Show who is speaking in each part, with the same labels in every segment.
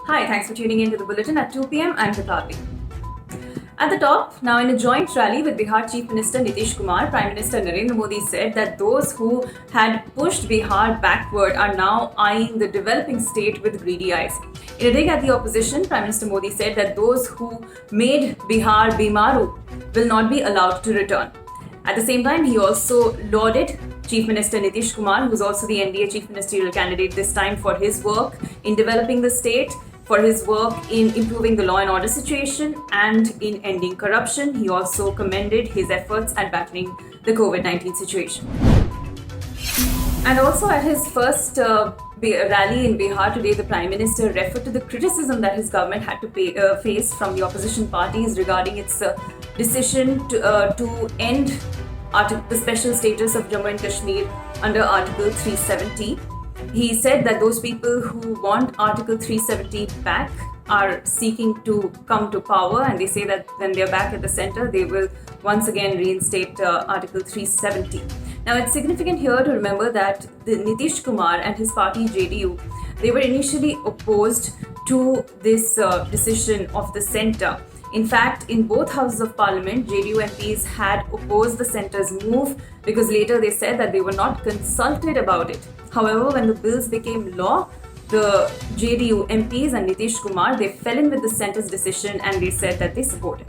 Speaker 1: Hi, thanks for tuning in to the bulletin at 2 p.m. I'm Hitarli. At the top, now in a joint rally with Bihar Chief Minister Nitish Kumar, Prime Minister Narendra Modi said that those who had pushed Bihar backward are now eyeing the developing state with greedy eyes. In a dig at the opposition, Prime Minister Modi said that those who made Bihar Bimaru will not be allowed to return. At the same time, he also lauded Chief Minister Nitish Kumar, who is also the NDA Chief Ministerial candidate this time, for his work in developing the state, for his work in improving the law and order situation and in ending corruption. He also commended his efforts at battling the COVID-19 situation. And also at his first rally in Bihar today, the Prime Minister referred to the criticism that his government had to face from the opposition parties regarding its decision to end the special status of Jammu and Kashmir under Article 370. He said that those people who want Article 370 back are seeking to come to power, and they say that when they're back at the center, they will once again reinstate Article 370. Now, it's significant here to remember that the Nitish Kumar and his party JDU, they were initially opposed to this decision of the center. In fact, in both houses of parliament, JDU MPs had opposed the centre's move because later they said that they were not consulted about it. However, when the bills became law, the JDU MPs and Nitish Kumar, they fell in with the centre's decision and they said that they support it.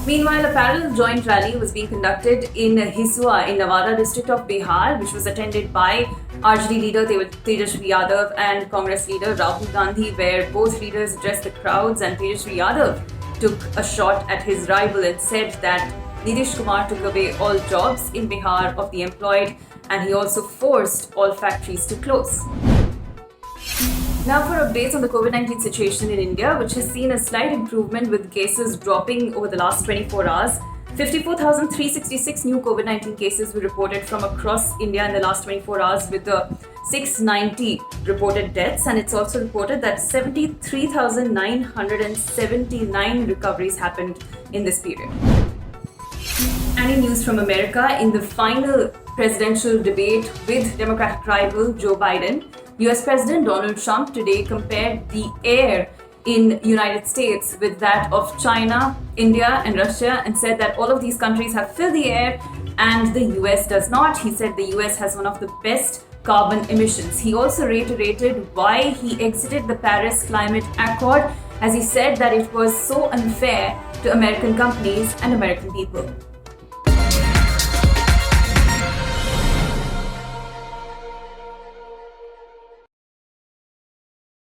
Speaker 1: Meanwhile, a parallel joint rally was being conducted in Hisua in Nawada district of Bihar, which was attended by RJD leader Tejasvi Yadav and Congress leader Rahul Gandhi, where both leaders addressed the crowds, and Tejasvi Yadav took a shot at his rival and said that Nitish Kumar took away all jobs in Bihar of the employed, and he also forced all factories to close. Now for updates on the COVID-19 situation in India, which has seen a slight improvement with cases dropping over the last 24 hours. 54,366 new COVID-19 cases were reported from across India in the last 24 hours, with 690 reported deaths, and it's also reported that 73,979 recoveries happened in this period. And in news from America, in the final presidential debate with Democratic rival Joe Biden, US President Donald Trump today compared the air in United States with that of China, India and Russia, and said that all of these countries have filthy air and the US does not. He said the US has one of the best carbon emissions. He also reiterated why he exited the Paris Climate Accord, as he said that it was so unfair to American companies and American people.